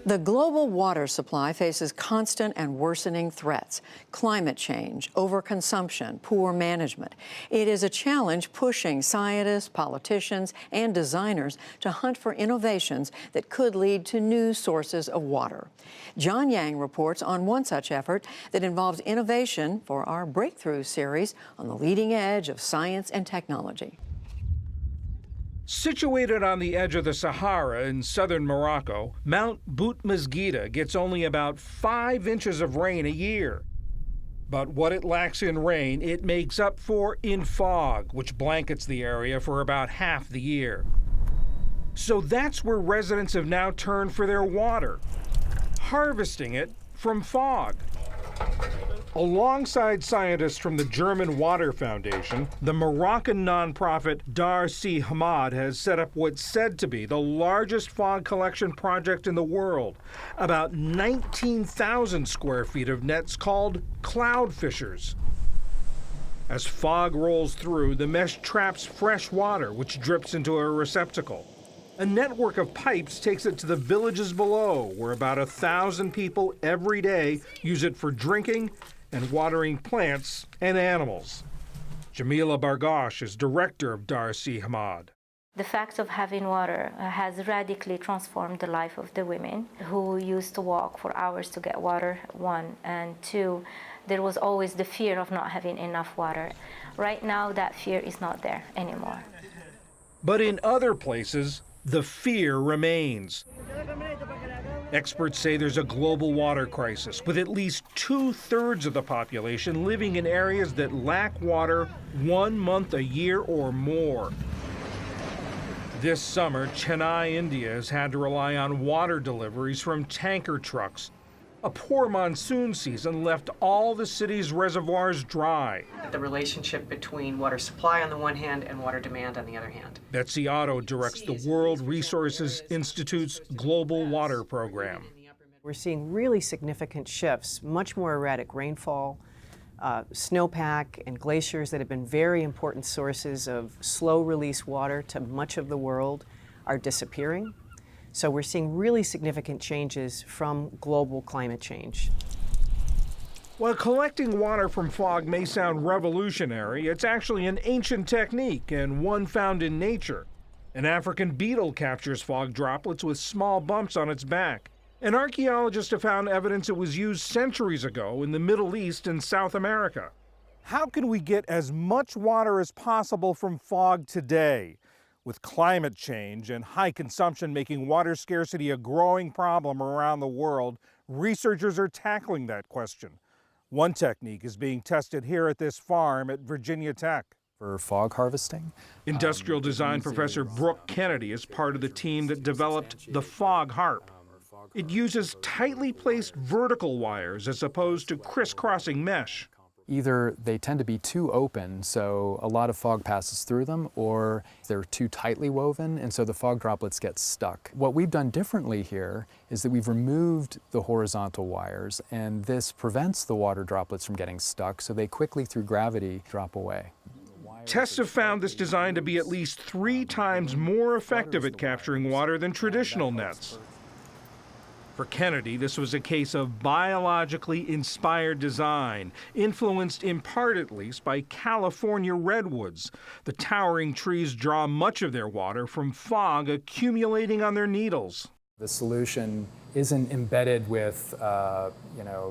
The global water supply faces constant and worsening threats: climate change, overconsumption, poor management. It is a challenge pushing scientists, politicians, and designers to hunt for innovations that could lead to new sources of water. John Yang reports on one such effort that involves innovation for our Breakthrough series on the leading edge of science and technology. Situated on the edge of the Sahara in southern Morocco, Mount Bout Mesguida gets only about 5 inches of rain a year. But what it lacks in rain, it makes up for in fog, which blankets the area for about half the year. So that's where residents have now turned for their water, harvesting it from fog. Alongside scientists from the German Water Foundation, the Moroccan nonprofit Dar Si Hamad has set up what's said to be the largest fog collection project in the world, about 19,000 square feet of nets called cloud fishers. As fog rolls through, the mesh traps fresh water, which drips into a receptacle. A network of pipes takes it to the villages below, where about 1,000 people every day use it for drinking and watering plants and animals. Jamila Bargash is director of Dar Si Hamad. The fact of having water has radically transformed the life of the women who used to walk for hours to get water, one, and two, there was always the fear of not having enough water. Right now, that fear is not there anymore. But in other places, the fear remains. Experts say there's a global water crisis, with at least 2/3 of the population living in areas that lack water 1 month a year or more. This summer, Chennai, India has had to rely on water deliveries from tanker trucks. A poor monsoon season left all the city's reservoirs dry. The relationship between water supply on the one hand and water demand on the other hand. Betsy Otto directs the World Resources Institute's Global Water Program. We're seeing really significant shifts, much more erratic rainfall, snowpack and glaciers that have been very important sources of slow-release water to much of the world are disappearing. So we're seeing really significant changes from global climate change. While collecting water from fog may sound revolutionary, it's actually an ancient technique and one found in nature. An African beetle captures fog droplets with small bumps on its back. And archaeologists have found evidence it was used centuries ago in the Middle East and South America. How can we get as much water as possible from fog today? With climate change and high consumption making water scarcity a growing problem around the world, researchers are tackling that question. One technique is being tested here at this farm at Virginia Tech. For fog harvesting. Industrial design professor Brooke Kennedy is part of the team that developed the fog harp. It uses tightly placed vertical wires as opposed to crisscrossing mesh. Either they tend to be too open, so a lot of fog passes through them, or they're too tightly woven, and so the fog droplets get stuck. What we've done differently here is that we've removed the horizontal wires, and this prevents the water droplets from getting stuck, so they quickly, through gravity, drop away. Tests have found this design to be at least 3 times more effective at capturing water than traditional nets. For Kennedy, this was a case of biologically inspired design, influenced in part at least by California redwoods. The towering trees draw much of their water from fog accumulating on their needles. The solution isn't embedded with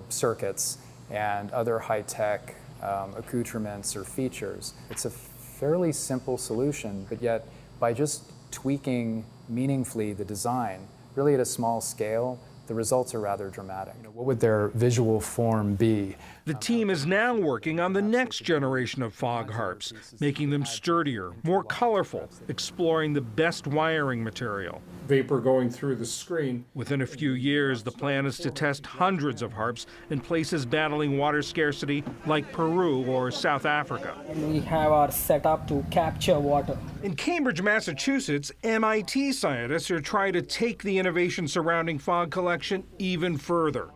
circuits and other high-tech accoutrements or features. It's a fairly simple solution, but yet by just tweaking meaningfully the design, really at a small scale, the results are rather dramatic. What would their visual form be? The team is now working on the next generation of fog harps, making them sturdier, more colorful, exploring the best wiring material. Vapor going through the screen. Within a few years, the plan is to test hundreds of harps in places battling water scarcity like Peru or South Africa. We have our setup to capture water. In Cambridge, Massachusetts, MIT scientists are trying to take the innovation surrounding fog collection even further.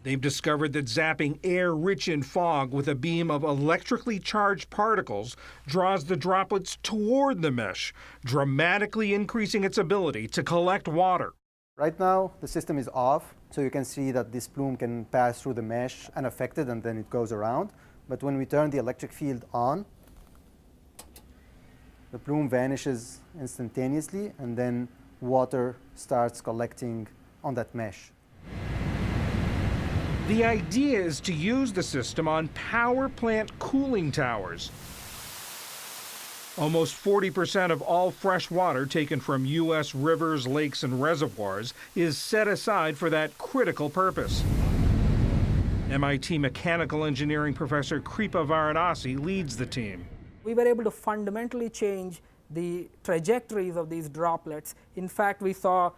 They've discovered that zapping air rich in fog with a beam of electrically charged particles draws the droplets toward the mesh, dramatically increasing its ability to collect water. Right now, the system is off, so you can see that this plume can pass through the mesh unaffected and then it goes around. But when we turn the electric field on, the plume vanishes instantaneously and then water starts collecting on that mesh. The idea is to use the system on power plant cooling towers. Almost 40% of all fresh water taken from U.S. rivers, lakes, and reservoirs is set aside for that critical purpose. MIT mechanical engineering professor Kripa Varanasi leads the team. We were able to fundamentally change the trajectories of these droplets. In fact, we saw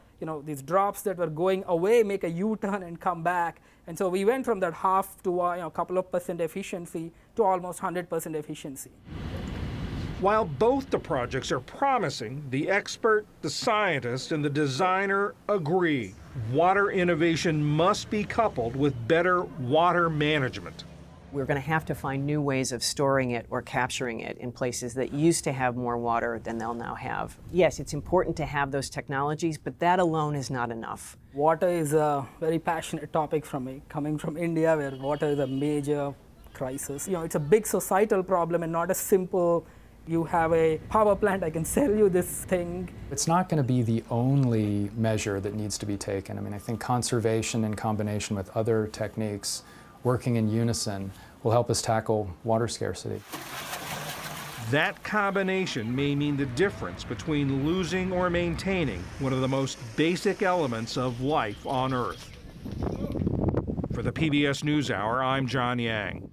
these drops that were going away make a U-turn and come back. And so we went from that half to a couple of % efficiency to almost 100% efficiency. While both the projects are promising, the expert, the scientist, and the designer agree. Water innovation must be coupled with better water management. We're going to have to find new ways of storing it or capturing it in places that used to have more water than they'll now have. Yes, it's important to have those technologies, but that alone is not enough. Water is a very passionate topic for me, coming from India where water is a major crisis. It's a big societal problem and not a simple, you have a power plant, I can sell you this thing. It's not going to be the only measure that needs to be taken. I think conservation in combination with other techniques working in unison will help us tackle water scarcity. That combination may mean the difference between losing or maintaining one of the most basic elements of life on Earth. For the PBS NewsHour, I'm John Yang.